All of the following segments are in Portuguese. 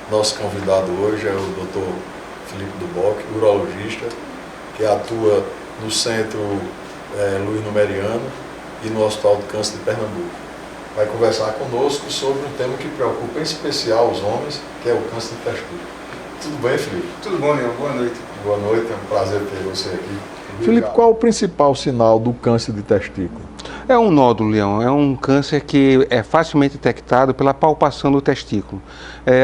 Nosso convidado hoje é o Dr. Felipe Duboc, urologista, que atua no Centro Luiz Numeriano e no Hospital do Câncer de Pernambuco. Vai conversar conosco sobre um tema que preocupa em especial os homens, que é o câncer de testículo. Tudo bem, Felipe? Tudo bom, Leão. Boa noite. Boa noite, é um prazer ter você aqui. Felipe, qual é o principal sinal do câncer de testículo? É um nódulo, Leão. É um câncer que é facilmente detectado pela palpação do testículo.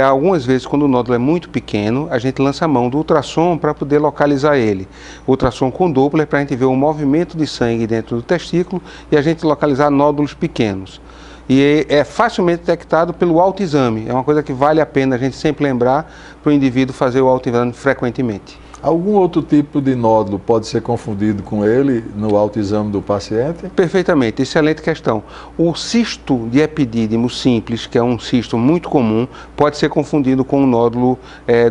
Algumas vezes, quando o nódulo é muito pequeno, a gente lança a mão do ultrassom para poder localizar ele. Ultrassom com Doppler para a gente ver o movimento de sangue dentro do testículo e a gente localizar nódulos pequenos. E é facilmente detectado pelo autoexame. É uma coisa que vale a pena a gente sempre lembrar para o indivíduo fazer o autoexame frequentemente. Algum outro tipo de nódulo pode ser confundido com ele no autoexame do paciente? Perfeitamente, excelente questão. O cisto de epidídimo simples, que é um cisto muito comum, pode ser confundido com o nódulo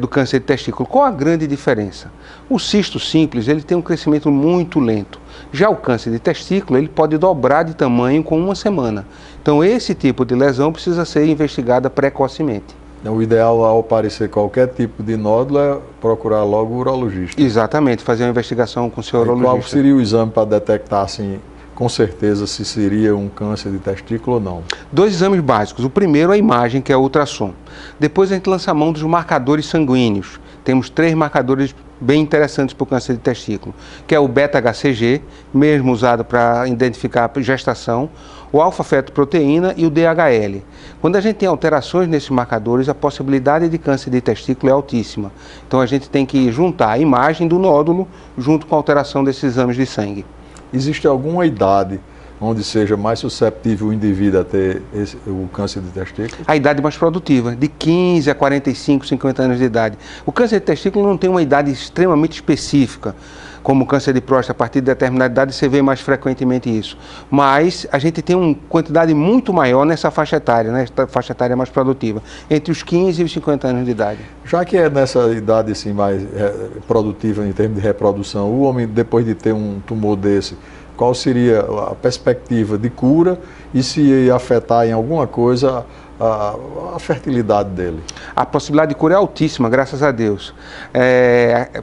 do câncer de testículo. Qual a grande diferença? O cisto simples, ele tem um crescimento muito lento. Já o câncer de testículo, ele pode dobrar de tamanho com uma semana. Então, esse tipo de lesão precisa ser investigada precocemente. O ideal, ao aparecer qualquer tipo de nódulo, é procurar logo o urologista. Exatamente, fazer uma investigação com o seu urologista. Qual seria o exame para detectar, assim, com certeza, se seria um câncer de testículo ou não? 2 exames básicos. O primeiro é a imagem, que é o ultrassom. Depois a gente lança a mão dos marcadores sanguíneos. Temos 3 marcadores bem interessantes para o câncer de testículo, que é o beta-HCG, mesmo usado para identificar a gestação, o alfa-fetoproteína e o DHL. Quando a gente tem alterações nesses marcadores, a possibilidade de câncer de testículo é altíssima. Então a gente tem que juntar a imagem do nódulo junto com a alteração desses exames de sangue. Existe alguma idade onde seja mais susceptível o indivíduo a ter o câncer de testículo? A idade mais produtiva, de 15 a 45, 50 anos de idade. O câncer de testículo não tem uma idade extremamente específica, como o câncer de próstata. A partir de determinada idade você vê mais frequentemente isso. Mas a gente tem uma quantidade muito maior nessa faixa etária, né? Essa faixa etária mais produtiva, entre os 15 e os 50 anos de idade. Já que é nessa idade assim, mais produtiva em termos de reprodução, o homem, depois de ter um tumor desse, qual seria a perspectiva de cura e se ia afetar em alguma coisa a fertilidade dele? A possibilidade de cura é altíssima, graças a Deus.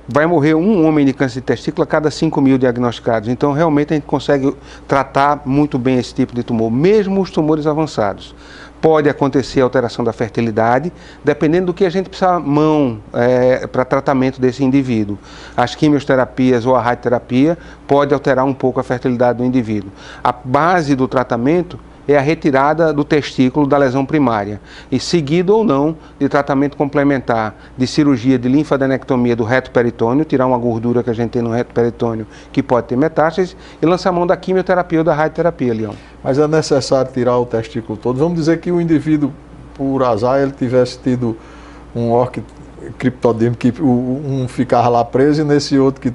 Vai morrer um homem de câncer de testículo a cada 5.000 diagnosticados. Então, realmente, a gente consegue tratar muito bem esse tipo de tumor, mesmo os tumores avançados. Pode acontecer alteração da fertilidade, dependendo do que a gente precisa mão para tratamento desse indivíduo. As quimioterapias ou a radioterapia pode alterar um pouco a fertilidade do indivíduo. A base do tratamento é a retirada do testículo da lesão primária e seguido ou não de tratamento complementar de cirurgia de linfadenectomia do reto peritônio, tirar uma gordura que a gente tem no reto peritônio que pode ter metástase e lançar a mão da quimioterapia ou da radioterapia, Leão. Mas é necessário tirar o testículo todo? Vamos dizer que o indivíduo, por azar, ele tivesse tido um criptodímico, que um ficava lá preso e nesse outro que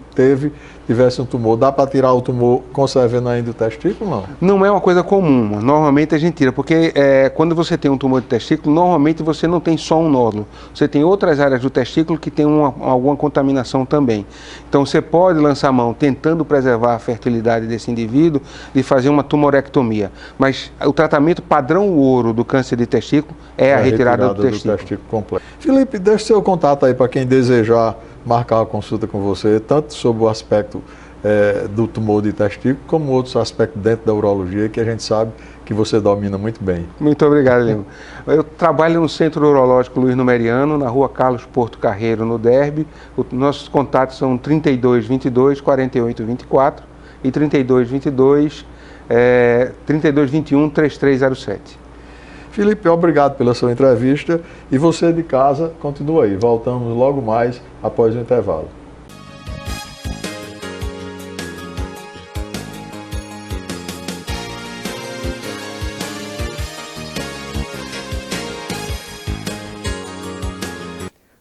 tivesse um tumor. Dá para tirar o tumor conservando ainda o testículo, não? Não é uma coisa comum. Normalmente a gente tira, porque quando você tem um tumor de testículo, normalmente você não tem só um nódulo. Você tem outras áreas do testículo que tem alguma contaminação também. Então você pode lançar a mão tentando preservar a fertilidade desse indivíduo de fazer uma tumorectomia. Mas o tratamento padrão ouro do câncer de testículo é a retirada do testículo completo. Felipe, deixa seu contato aí para quem desejar marcar uma consulta com você, tanto sobre o aspecto do tumor de testículo, como outros aspectos dentro da urologia, que a gente sabe que você domina muito bem. Muito obrigado, Leão. Eu trabalho no Centro Urológico Luiz Numeriano, na Rua Carlos Porto Carreiro, no Derby. Nossos contatos são 3222 4824 e 3222 3221 3307. Felipe, obrigado pela sua entrevista e você de casa continua aí. Voltamos logo mais após o intervalo.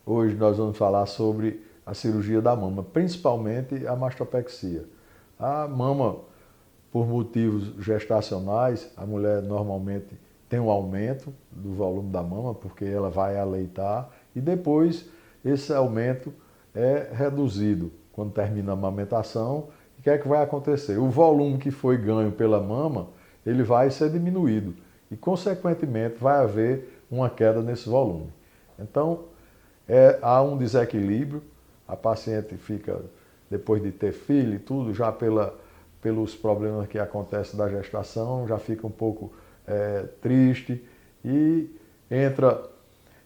Hoje nós vamos falar sobre a cirurgia da mama, principalmente a mastopexia. A mama, por motivos gestacionais, a mulher normalmente tem um aumento do volume da mama, porque ela vai aleitar, e depois esse aumento é reduzido quando termina a amamentação. O que é que vai acontecer? O volume que foi ganho pela mama, ele vai ser diminuído e, consequentemente, vai haver uma queda nesse volume. Então, há um desequilíbrio, a paciente fica, depois de ter filho e tudo, já pelos problemas que acontecem da gestação, já fica um pouco triste e entra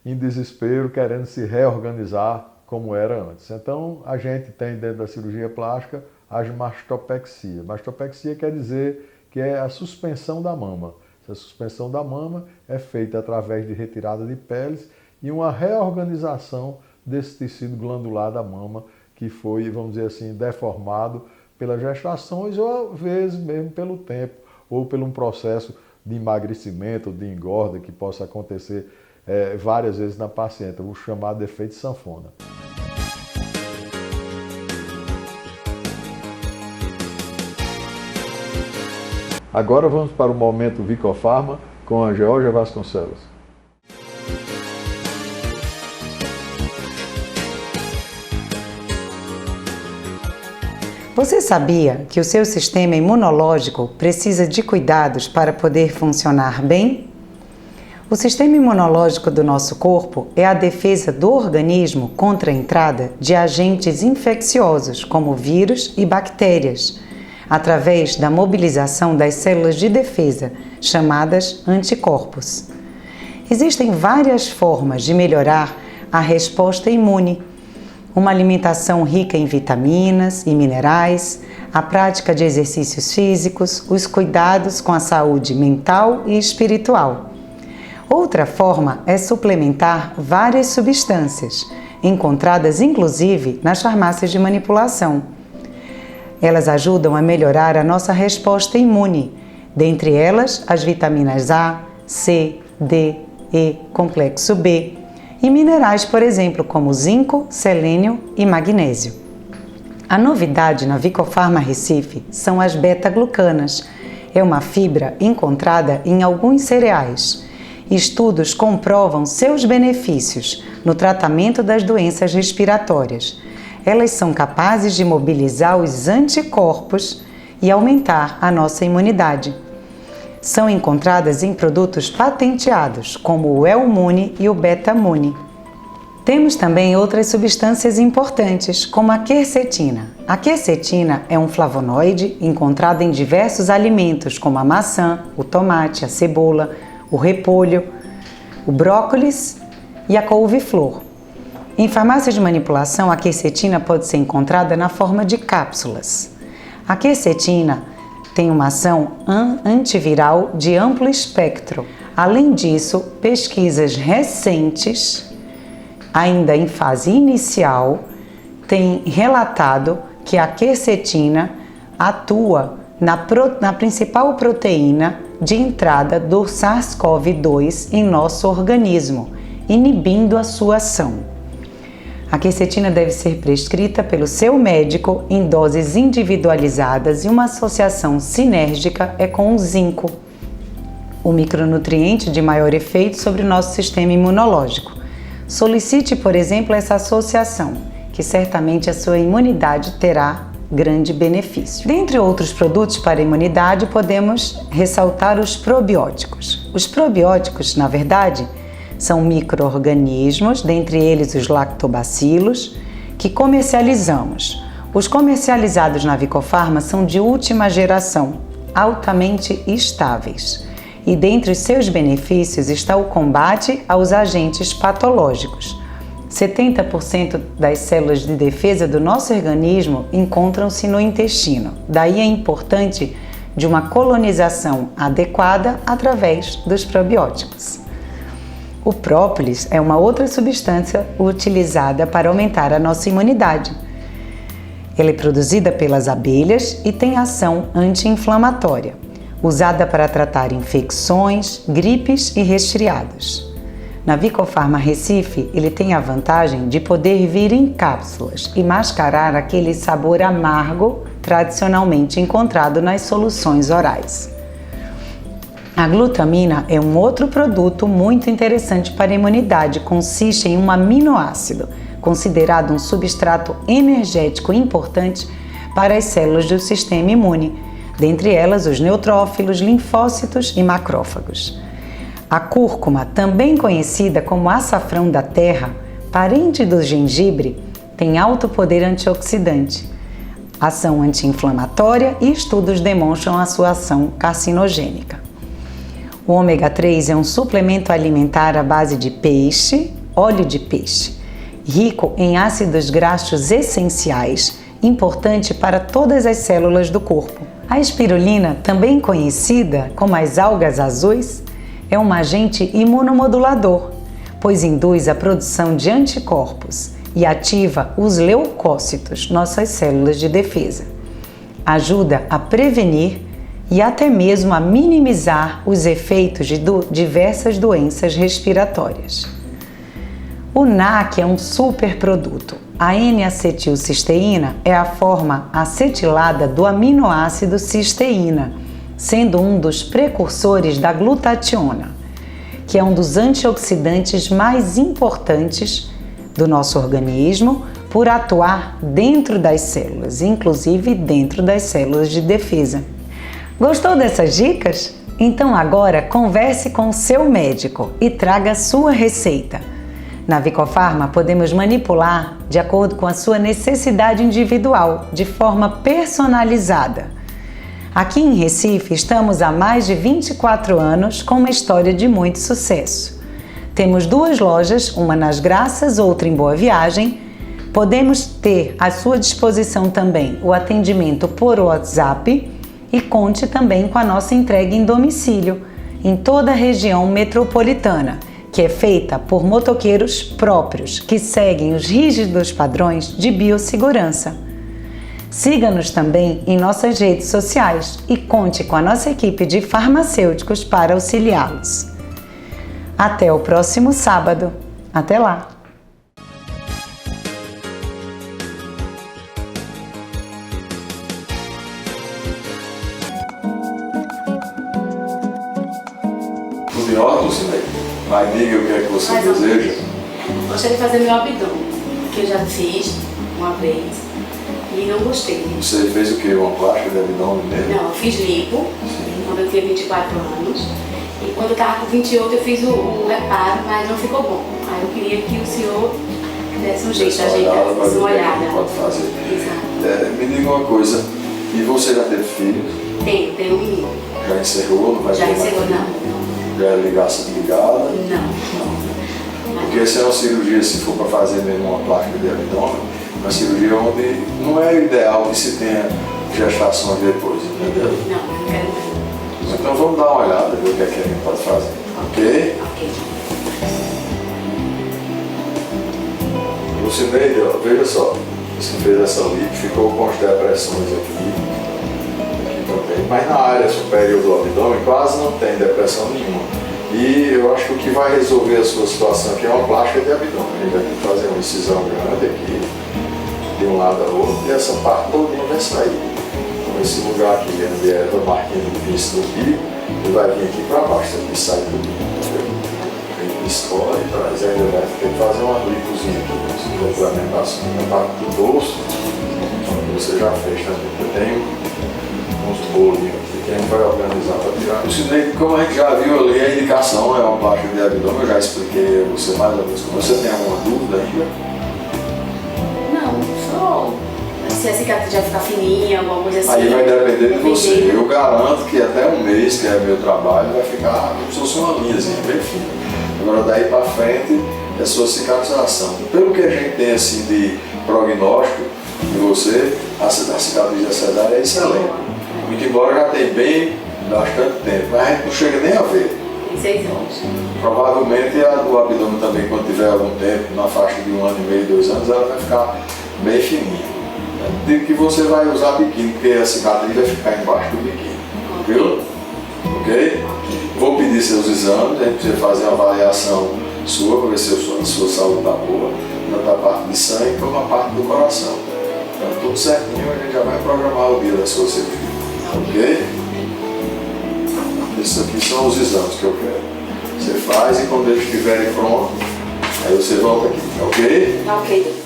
em desespero, querendo se reorganizar como era antes. Então, a gente tem dentro da cirurgia plástica a mastopexia. Mastopexia quer dizer que é a suspensão da mama. Essa suspensão da mama é feita através de retirada de peles e uma reorganização desse tecido glandular da mama que foi, vamos dizer assim, deformado pelas gestações ou às vezes mesmo pelo tempo ou por um processo de emagrecimento, de engorda que possa acontecer várias vezes na paciente, o chamado efeito sanfona. Agora vamos para o momento Vicofarma com a Georgia Vasconcelos. Você sabia que o seu sistema imunológico precisa de cuidados para poder funcionar bem? O sistema imunológico do nosso corpo é a defesa do organismo contra a entrada de agentes infecciosos, como vírus e bactérias, através da mobilização das células de defesa, chamadas anticorpos. Existem várias formas de melhorar a resposta imune. Uma alimentação rica em vitaminas e minerais, a prática de exercícios físicos, os cuidados com a saúde mental e espiritual. Outra forma é suplementar várias substâncias, encontradas inclusive nas farmácias de manipulação. Elas ajudam a melhorar a nossa resposta imune, dentre elas as vitaminas A, C, D, E, complexo B e minerais, por exemplo, como zinco, selênio e magnésio. A novidade na Vicofarma Recife são as beta-glucanas. É uma fibra encontrada em alguns cereais. Estudos comprovam seus benefícios no tratamento das doenças respiratórias. Elas são capazes de mobilizar os anticorpos e aumentar a nossa imunidade. São encontradas em produtos patenteados, como o Elmune e o Betamune. Temos também outras substâncias importantes, como a quercetina. A quercetina é um flavonoide encontrado em diversos alimentos, como a maçã, o tomate, a cebola, o repolho, o brócolis e a couve-flor. Em farmácias de manipulação, a quercetina pode ser encontrada na forma de cápsulas. A quercetina tem uma ação antiviral de amplo espectro. Além disso, pesquisas recentes, ainda em fase inicial, têm relatado que a quercetina atua na principal proteína de entrada do SARS-CoV-2 em nosso organismo, inibindo a sua ação. A quercetina deve ser prescrita pelo seu médico em doses individualizadas e uma associação sinérgica é com o zinco, o micronutriente de maior efeito sobre o nosso sistema imunológico. Solicite, por exemplo, essa associação, que certamente a sua imunidade terá grande benefício. Dentre outros produtos para a imunidade, podemos ressaltar os probióticos. Os probióticos, na verdade, são micro-organismos, dentre eles os lactobacilos, que comercializamos. Os comercializados na Vicofarma são de última geração, altamente estáveis. E dentre os seus benefícios está o combate aos agentes patológicos. 70% das células de defesa do nosso organismo encontram-se no intestino. Daí é importante de uma colonização adequada através dos probióticos. O própolis é uma outra substância utilizada para aumentar a nossa imunidade. Ela é produzida pelas abelhas e tem ação anti-inflamatória, usada para tratar infecções, gripes e resfriados. Na Vicofarma Recife, ele tem a vantagem de poder vir em cápsulas e mascarar aquele sabor amargo tradicionalmente encontrado nas soluções orais. A glutamina é um outro produto muito interessante para a imunidade. Consiste em um aminoácido, considerado um substrato energético importante para as células do sistema imune, dentre elas os neutrófilos, linfócitos e macrófagos. A cúrcuma, também conhecida como açafrão da terra, parente do gengibre, tem alto poder antioxidante, ação anti-inflamatória e estudos demonstram a sua ação carcinogênica. O ômega 3 é um suplemento alimentar à base de peixe, óleo de peixe, rico em ácidos graxos essenciais, importante para todas as células do corpo. A espirulina, também conhecida como as algas azuis, é um agente imunomodulador, pois induz a produção de anticorpos e ativa os leucócitos, nossas células de defesa. Ajuda a prevenir e até mesmo a minimizar os efeitos de diversas doenças respiratórias. O NAC é um superproduto. A N-acetilcisteína é a forma acetilada do aminoácido cisteína, sendo um dos precursores da glutationa, que é um dos antioxidantes mais importantes do nosso organismo por atuar dentro das células, inclusive dentro das células de defesa. Gostou dessas dicas? Então agora converse com o seu médico e traga a sua receita. Na Vicofarma podemos manipular de acordo com a sua necessidade individual, de forma personalizada. Aqui em Recife estamos há mais de 24 anos com uma história de muito sucesso. Temos 2 lojas, uma nas Graças, outra em Boa Viagem. Podemos ter à sua disposição também o atendimento por WhatsApp e conte também com a nossa entrega em domicílio, em toda a região metropolitana, que é feita por motoqueiros próprios, que seguem os rígidos padrões de biossegurança. Siga-nos também em nossas redes sociais e conte com a nossa equipe de farmacêuticos para auxiliá-los. Até o próximo sábado. Até lá! Tudo em ordem, Lucinei? Mas diga o que é que você deseja. Gostaria de fazer meu abdômen, que eu já fiz uma vez e não gostei. Você fez o quê? Uma plástica de abdômen mesmo? Não, eu fiz lipo quando eu tinha 24 anos e quando eu estava com 28 eu fiz o reparo, mas não ficou bom. Aí eu queria que o senhor desse um jeito, a gente desse uma olhada. Pode fazer. Exato. Me diga uma coisa, e você já teve filhos? Tenho um menino. Já encerrou? Não vai Já ter mais encerrou, filho? não. Já é ligação ligada? Não. Porque essa é uma cirurgia, se for para fazer mesmo uma plástica de abdômen, uma cirurgia onde não é ideal que se tenha gestações depois, entendeu? Não quero não. Então vamos dar uma olhada, ver o que é que a gente pode fazer, ok? Ok. Lucineide, veja só, você fez essa lipo, ficou com as depressões aqui também, mas na área superior do abdômen quase não tem depressão nenhuma. E eu acho que o que vai resolver a sua situação aqui é uma plástica de abdômen. A gente vai ter que fazer uma incisão grande aqui, de um lado ao outro, e essa parte todinha vai sair. Então esse lugar aqui, onde é a marquinha do piso do bico, ele vai vir aqui para baixo, aqui sai tudo. Vem pistola e traz, ainda vai ter que fazer uma lipozinha aqui, de complementação. Na parte do bolso, você já fez também. Eu tenho uns bolinhos aqui que a gente vai organizar para tirar. Lucineide, como a gente já viu ali, a indicação é uma plástica de abdômen, eu já expliquei a você mais ou menos. Você tem alguma dúvida ainda? Não, só se a cicatriz já ficar fininha, alguma coisa assim. Aí vai depender de você. Eu garanto que até um mês, que é meu trabalho, vai ficar como se fosse uma linhazinha bem fina. Agora daí para frente é sua cicatrização. Pelo que a gente tem assim de prognóstico de você, a cicatriz da cesárea é excelente. Muito embora já tem bastante tempo, mas a gente não chega nem a ver. Tem 6 anos. Provavelmente a do abdômen também, quando tiver algum tempo, na faixa de 1 ano e meio, 2 anos, ela vai ficar bem fininha. Digo que você vai usar biquíni, porque a cicatriz vai ficar embaixo do biquíni. Viu? Ok? Vou pedir seus exames, a gente precisa fazer uma avaliação sua para ver se a sua saúde está boa, tanto a parte de sangue como a parte do coração. Então tudo certinho, a gente já vai programar o dia da sua cirurgia. Ok? Esses aqui são os exames que eu quero. Você faz e quando eles estiverem prontos, aí você volta aqui, ok? Ok.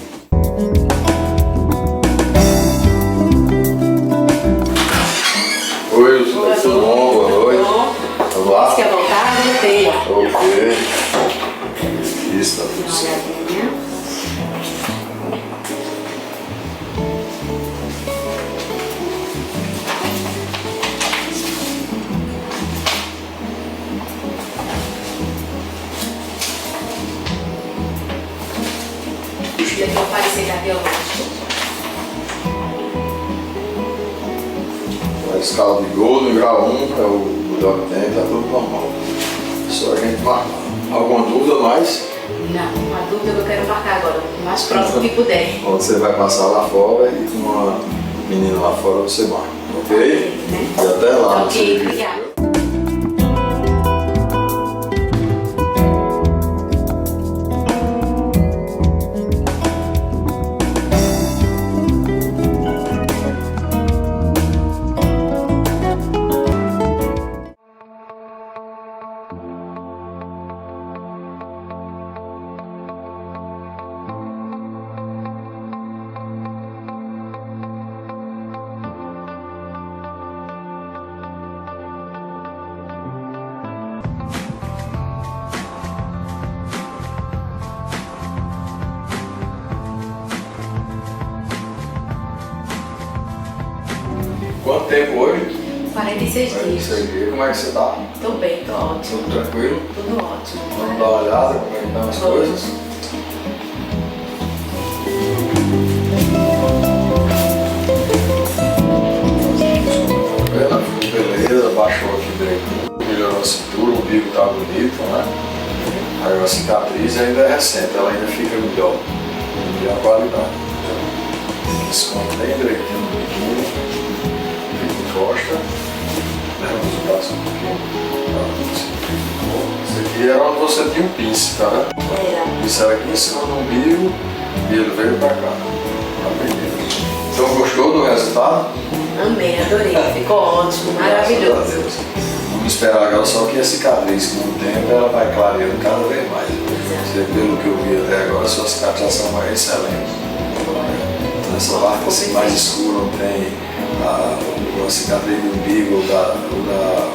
Oi, Lucineide, tudo bom? Boa noite. Vamos lá? Quer voltar? Voltei. Ok. Isso, tá tudo Uma certo. olhadinha. Esse aqui é o parecer cardiológico. A escala de Gordon, no grau 1, é o Budok tem, tá tudo normal. Só a gente marcar. Alguma dúvida mais? Não, uma dúvida que eu quero marcar agora, o mais próximo que puder. Quando você vai passar lá fora e com uma menina lá fora você marca, ok? Né? E até lá. Ok, obrigada. Quanto tempo hoje? 46 dias. Como é que você tá? Tô bem, tô ótimo. Tudo tranquilo? Tudo ótimo. Vamos dar uma olhada como é que estão as coisas? Beleza, baixou aqui direito. Melhorou a cintura, o umbigo tá bonito, né? Aí a cicatriz ainda é recente, ela ainda fica melhor. Melhor qualidade. Esconde bem direitinho no biquinho. Encosta, leva os braços um pouquinho. Isso aqui era onde você tinha um pince, tá vendo? Era. Isso era aqui em cima do umbigo e ele veio pra cá. Então gostou do resultado? Amei, adorei. Ficou ótimo, maravilhoso. Graças a Deus. Vamos esperar agora só que a cicatriz, com o tempo, ela vai clareando cada vez mais. Você, pelo que eu vi até agora, sua cicatrização vai excelente. Nessa parte assim, mais escura, não tem a cicatriz do umbigo ou da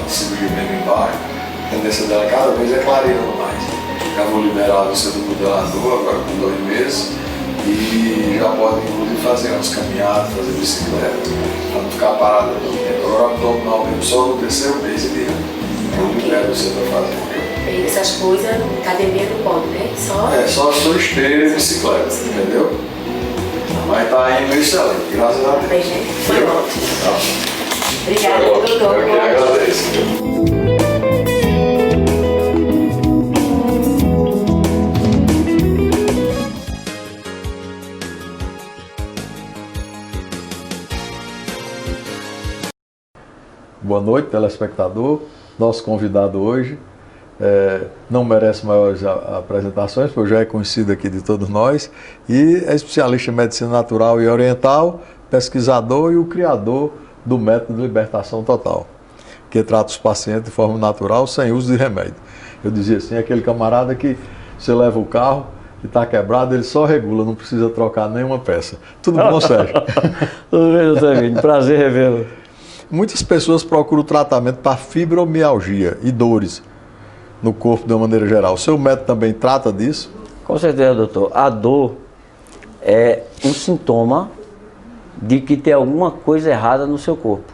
cirurgia mesmo embaixo. A tendência dela cada vez é clareando mais. Já vou liberar você do modelador agora com 2 meses e já pode inclusive fazer umas caminhadas, fazer bicicleta, para não ficar parado todo tempo. Agora abdominal mesmo, só no 3º mês ele eu libero você para fazer. E essas coisas, academia não pode, né? Só a sua esteira e bicicleta, entendeu? Mas tá indo excelente, graças a Deus. Bem, né? Foi ótimo. Tá. Obrigada, doutor. Eu que agradeço. Boa noite, telespectador. Nosso convidado hoje não merece maiores apresentações, pois já é conhecido aqui de todos nós, e é especialista em medicina natural e oriental, pesquisador e o criador do método de libertação total, que trata os pacientes de forma natural, sem uso de remédio. Eu dizia assim, aquele camarada que você leva o carro e está quebrado, ele só regula, não precisa trocar nenhuma peça. Tudo bom, Sérgio? Tudo bem, doutor Emílio, prazer revê-lo. Muitas pessoas procuram tratamento para fibromialgia e dores no corpo de uma maneira geral. O seu método também trata disso? Com certeza, doutor. A dor é um sintoma de que tem alguma coisa errada no seu corpo.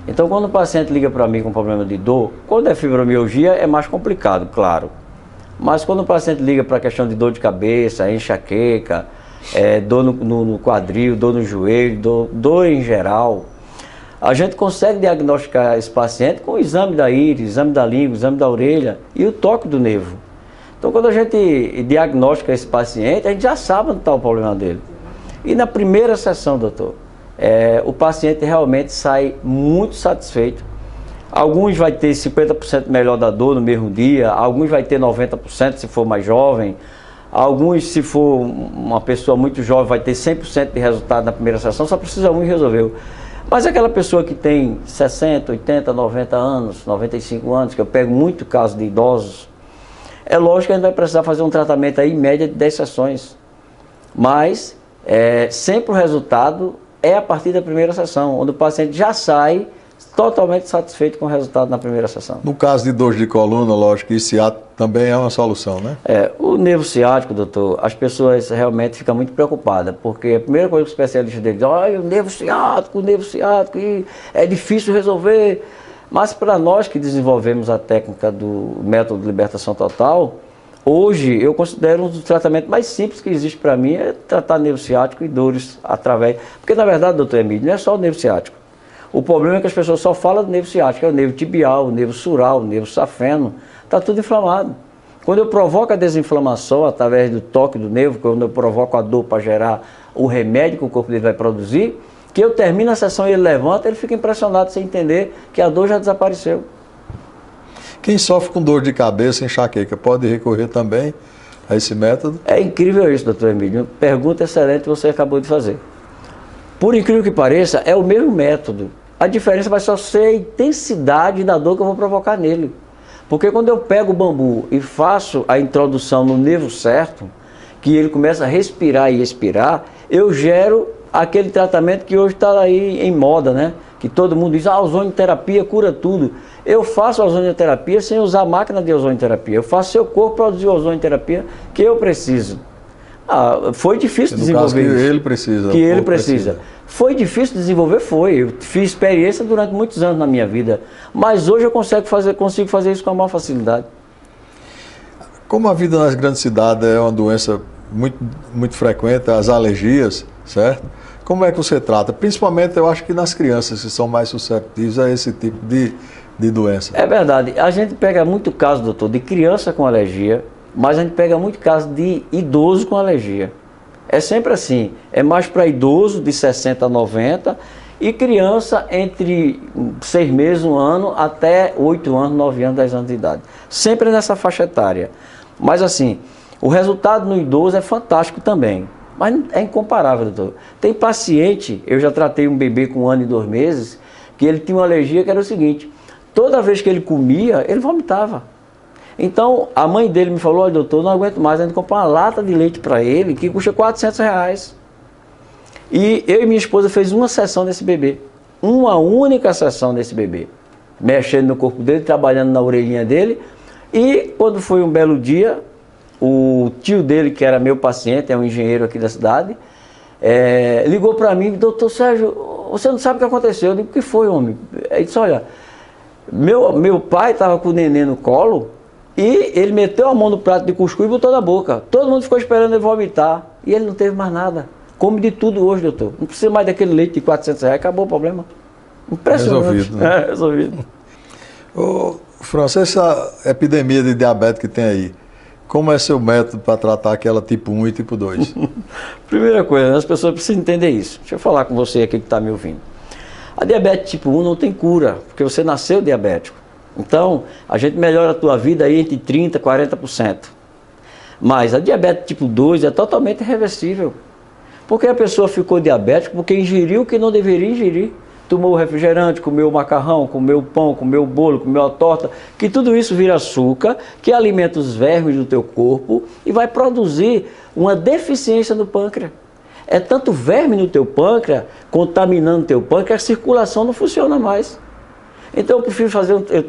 Então, quando o paciente liga para mim com problema de dor, quando é fibromialgia é mais complicado, claro. Mas quando o paciente liga para a questão de dor de cabeça, enxaqueca, dor no quadril, dor no joelho, dor em geral, a gente consegue diagnosticar esse paciente com o exame da íris, exame da língua, exame da orelha e o toque do nervo. Então, quando a gente diagnostica esse paciente, a gente já sabe onde está o problema dele. E na primeira sessão, doutor, o paciente realmente sai muito satisfeito. Alguns vai ter 50% melhor da dor no mesmo dia, alguns vai ter 90% se for mais jovem, alguns, se for uma pessoa muito jovem, vai ter 100% de resultado na primeira sessão, só precisa um e resolveu. Mas aquela pessoa que tem 60, 80, 90 anos, 95 anos, que eu pego muito caso de idosos, é lógico que a gente vai precisar fazer um tratamento aí em média de 10 sessões. Mas sempre o resultado é a partir da primeira sessão, onde o paciente já sai totalmente satisfeito com o resultado na primeira sessão. No caso de dores de coluna, lógico, e ciático também é uma solução, né? O nervo ciático, doutor, as pessoas realmente ficam muito preocupadas, porque a primeira coisa que o especialista dele diz, olha, o nervo ciático, e é difícil resolver. Mas para nós que desenvolvemos a técnica do método de libertação total, Hoje, eu considero um dos tratamentos mais simples que existe para mim é tratar nervo ciático e dores através... Porque, na verdade, doutor Emílio, não é só o nervo ciático. O problema é que as pessoas só falam do nervo ciático, é o nervo tibial, o nervo sural, o nervo safeno, está tudo inflamado. Quando eu provoco a desinflamação através do toque do nervo, quando eu provoco a dor para gerar o remédio que o corpo dele vai produzir, que eu termino a sessão e ele levanta, ele fica impressionado sem entender que a dor já desapareceu. Quem sofre com dor de cabeça, enxaqueca, pode recorrer também a esse método? É incrível isso, doutor Emílio. Pergunta excelente que você acabou de fazer. Por incrível que pareça, é o mesmo método. A diferença vai só ser a intensidade da dor que eu vou provocar nele. Porque quando eu pego o bambu e faço a introdução no nervo certo, que ele começa a respirar e expirar, eu gero aquele tratamento que hoje está aí em moda, né? Que todo mundo diz, a ozonioterapia cura tudo. Eu faço a ozonioterapia sem usar a máquina de ozonioterapia. Eu faço seu corpo produzir a ozonioterapia que eu preciso. Foi difícil desenvolver isso. Que ele precisa. Que ele precisa. Foi difícil desenvolver? Foi. Eu fiz experiência durante muitos anos na minha vida. Mas hoje eu consigo fazer isso com a maior facilidade. Como a vida nas grandes cidades é uma doença muito frequente, as alergias, certo? Como é que você trata? Principalmente, eu acho que nas crianças que são mais susceptíveis a esse tipo de doença. É verdade. A gente pega muito caso, doutor, de criança com alergia, mas a gente pega muito caso de idoso com alergia. É sempre assim. É mais para idoso de 60 a 90 e criança entre 6 meses, 1 ano, até 8 anos, 9 anos, 10 anos de idade. Sempre nessa faixa etária. Mas assim, o resultado no idoso é fantástico também. Mas é incomparável, doutor. Tem paciente, eu já tratei um bebê com 1 ano e 2 meses, que ele tinha uma alergia que era o seguinte: toda vez que ele comia, ele vomitava. Então, a mãe dele me falou, olha, doutor, não aguento mais, a gente comprar uma lata de leite para ele, que custa R$400. E eu e minha esposa fez uma sessão desse bebê. Uma única sessão desse bebê. Mexendo no corpo dele, trabalhando na orelhinha dele. E quando foi um belo dia, o tio dele, que era meu paciente, é um engenheiro aqui da cidade, ligou para mim, doutor Sérgio, você não sabe o que aconteceu? Eu digo, o que foi, homem? Ele disse, olha, meu pai estava com o neném no colo e ele meteu a mão no prato de cuscuz e botou na boca. Todo mundo ficou esperando ele vomitar e ele não teve mais nada. Come de tudo hoje, doutor. Não precisa mais daquele leite de R$400, acabou o problema. Impressionante. Resolvido, né? Resolvido. Ô, França, essa epidemia de diabetes que tem aí, como é seu método para tratar aquela tipo 1 e tipo 2? Primeira coisa, as pessoas precisam entender isso. Deixa eu falar com você aqui que está me ouvindo. A diabetes tipo 1 não tem cura, porque você nasceu diabético. Então, a gente melhora a tua vida aí entre 30% e 40%. Mas a diabetes tipo 2 é totalmente irreversível. Porque a pessoa ficou diabética porque ingeriu o que não deveria ingerir. Tomou refrigerante, comeu macarrão, comeu pão, comeu bolo, comeu a torta, que tudo isso vira açúcar, que alimenta os vermes do teu corpo e vai produzir uma deficiência no pâncreas. É tanto verme no teu pâncreas, contaminando o teu pâncreas, que a circulação não funciona mais. Então eu prefiro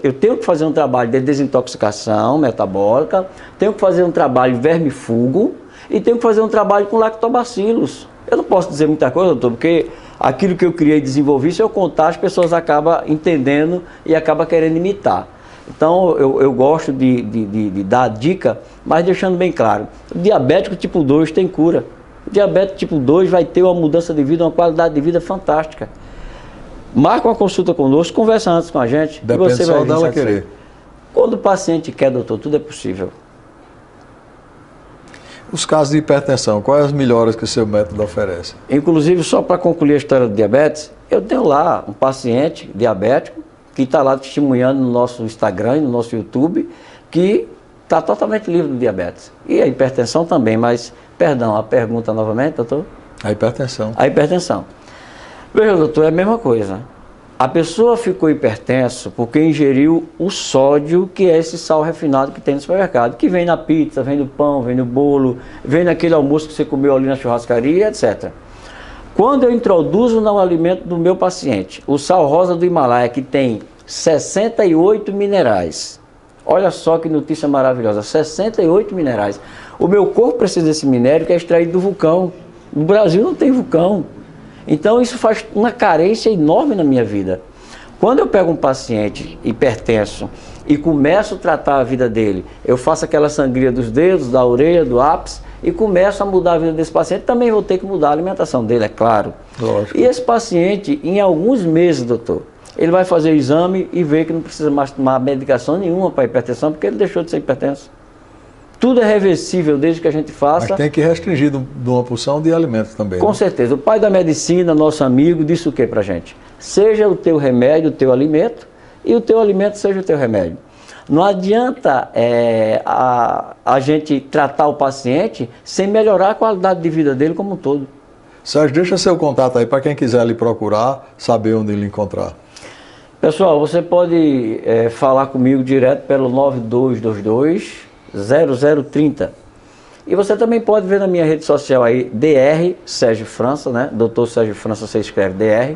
eu tenho que fazer um trabalho de desintoxicação metabólica, tenho que fazer um trabalho vermifugo e tenho que fazer um trabalho com lactobacilos. Eu não posso dizer muita coisa, doutor, porque aquilo que eu criei e desenvolvi, se eu contar, as pessoas acabam entendendo e acabam querendo imitar. Então eu gosto de dar a dica, mas deixando bem claro, o diabético tipo 2 tem cura. O diabético tipo 2 vai ter uma mudança de vida, uma qualidade de vida fantástica. Marca uma consulta conosco, conversa antes com a gente. Depende você só vai dela querer. Quando o paciente quer, doutor, tudo é possível. Os casos de hipertensão, quais as melhoras que o seu método oferece? Inclusive, só para concluir a história do diabetes, eu tenho lá um paciente diabético que está lá testemunhando no nosso Instagram e no nosso YouTube, que está totalmente livre do diabetes. E a hipertensão também, mas, perdão, a pergunta novamente, doutor? A hipertensão. A hipertensão. Veja, doutor, é a mesma coisa. A pessoa ficou hipertenso porque ingeriu o sódio, que é esse sal refinado que tem no supermercado, que vem na pizza, vem no pão, vem no bolo, vem naquele almoço que você comeu ali na churrascaria, etc. Quando eu introduzo no alimento do meu paciente o sal rosa do Himalaia, que tem 68 minerais, olha só que notícia maravilhosa, 68 minerais. O meu corpo precisa desse minério que é extraído do vulcão. No Brasil não tem vulcão. Então isso faz uma carência enorme na minha vida. Quando eu pego um paciente hipertenso e começo a tratar a vida dele, eu faço aquela sangria dos dedos, da orelha, do ápice, e começo a mudar a vida desse paciente, também vou ter que mudar a alimentação dele, é claro. Lógico. E esse paciente, em alguns meses, doutor, ele vai fazer o exame e ver que não precisa mais tomar medicação nenhuma para hipertensão, porque ele deixou de ser hipertenso. Tudo é reversível desde que a gente faça. Mas tem que restringir de uma porção de alimentos também. Com né? certeza. O pai da medicina, nosso amigo, disse o que pra gente? Seja o teu remédio o teu alimento, e o teu alimento seja o teu remédio. Não adianta a gente tratar o paciente sem melhorar a qualidade de vida dele como um todo. Sérgio, deixa seu contato aí para quem quiser lhe procurar, saber onde lhe encontrar. Pessoal, você pode falar comigo direto pelo 9222-0030. E você também pode ver na minha rede social aí, Dr. Sérgio França, né? Dr. Sérgio França, você escreve Dr.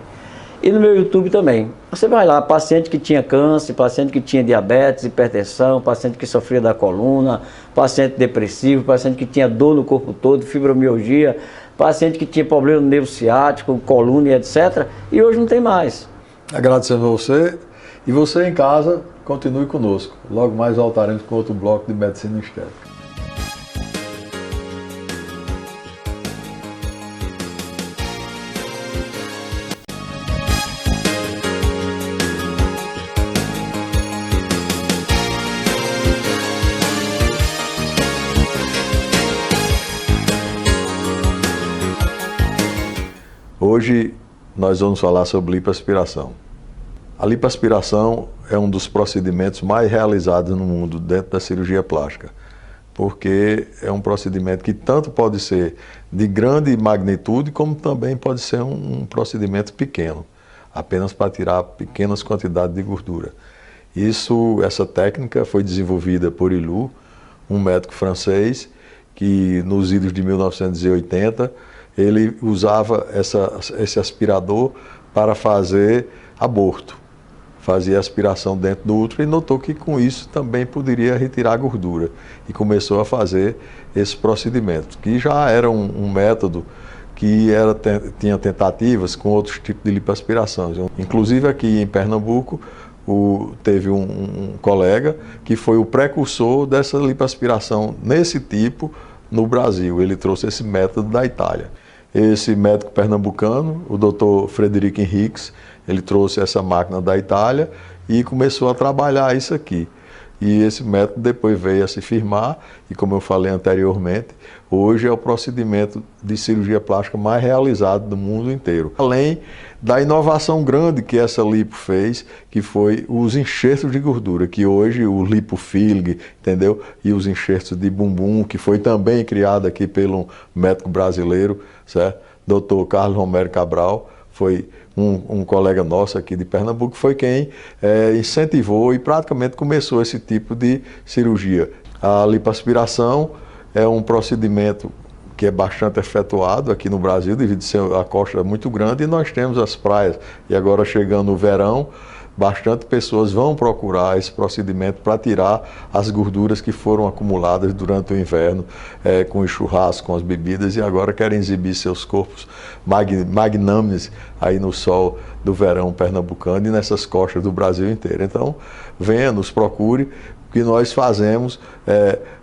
E no meu YouTube também. Você vai lá, paciente que tinha câncer, paciente que tinha diabetes, hipertensão, paciente que sofria da coluna, paciente depressivo, paciente que tinha dor no corpo todo, fibromialgia, paciente que tinha problema no nervo ciático, coluna e etc. E hoje não tem mais. Agradecendo a você. E você em casa, continue conosco. Logo mais voltaremos com outro bloco de Medicina Estética. Hoje nós vamos falar sobre lipoaspiração. A lipoaspiração é um dos procedimentos mais realizados no mundo dentro da cirurgia plástica, porque é um procedimento que tanto pode ser de grande magnitude, como também pode ser um procedimento pequeno, apenas para tirar pequenas quantidades de gordura. Essa técnica foi desenvolvida por Ilou, um médico francês, que nos idos de 1980, ele usava esse aspirador para fazer aborto. Fazia aspiração dentro do útero e notou que com isso também poderia retirar a gordura. E começou a fazer esse procedimento, que já era um método que tinha tentativas com outros tipos de lipoaspiração. Inclusive aqui em Pernambuco, teve um colega que foi o precursor dessa lipoaspiração nesse tipo no Brasil. Ele trouxe esse método da Itália. Esse médico pernambucano, o Dr. Frederico Henriques, ele trouxe essa máquina da Itália e começou a trabalhar isso aqui. E esse método depois veio a se firmar e, como eu falei anteriormente, hoje é o procedimento de cirurgia plástica mais realizado do mundo inteiro. Além da inovação grande que essa lipo fez, que foi os enxertos de gordura, que hoje o lipofilling, entendeu? E os enxertos de bumbum, que foi também criado aqui pelo médico brasileiro, certo? Dr. Carlos Romero Cabral, foi um colega nosso aqui de Pernambuco, foi quem incentivou e praticamente começou esse tipo de cirurgia. A lipoaspiração é um procedimento que é bastante efetuado aqui no Brasil, devido a ser a costa muito grande, e nós temos as praias. E agora, chegando o verão, bastante pessoas vão procurar esse procedimento para tirar as gorduras que foram acumuladas durante o inverno, com os churrascos, com as bebidas, e agora querem exibir seus corpos magnânimes aí no sol do verão pernambucano e nessas costas do Brasil inteiro. Então, venha, nos procure, que nós fazemos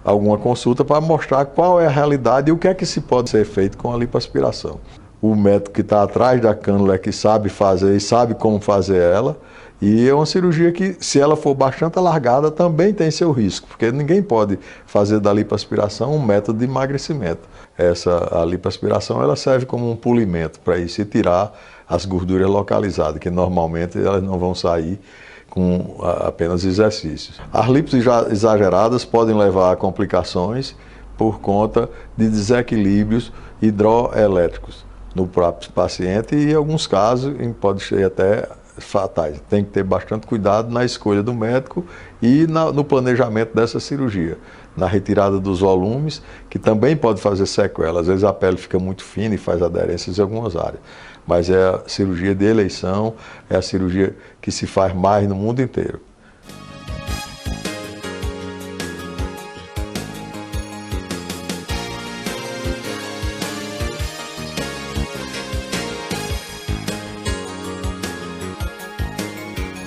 alguma consulta para mostrar qual é a realidade e o que é que se pode ser feito com a lipoaspiração. O médico que está atrás da cânula é que sabe fazer e sabe como fazer ela. E é uma cirurgia que, se ela for bastante alargada, também tem seu risco, porque ninguém pode fazer da lipoaspiração um método de emagrecimento. A lipoaspiração ela serve como um polimento para isso e tirar as gorduras localizadas, que normalmente elas não vão sair com apenas exercícios. As lipos exageradas podem levar a complicações por conta de desequilíbrios hidroelétricos no próprio paciente e, em alguns casos, pode ser até fatais. Tem que ter bastante cuidado na escolha do médico e no planejamento dessa cirurgia. Na retirada dos volumes, que também pode fazer sequelas. Às vezes a pele fica muito fina e faz aderências em algumas áreas. Mas é a cirurgia de eleição, é a cirurgia que se faz mais no mundo inteiro.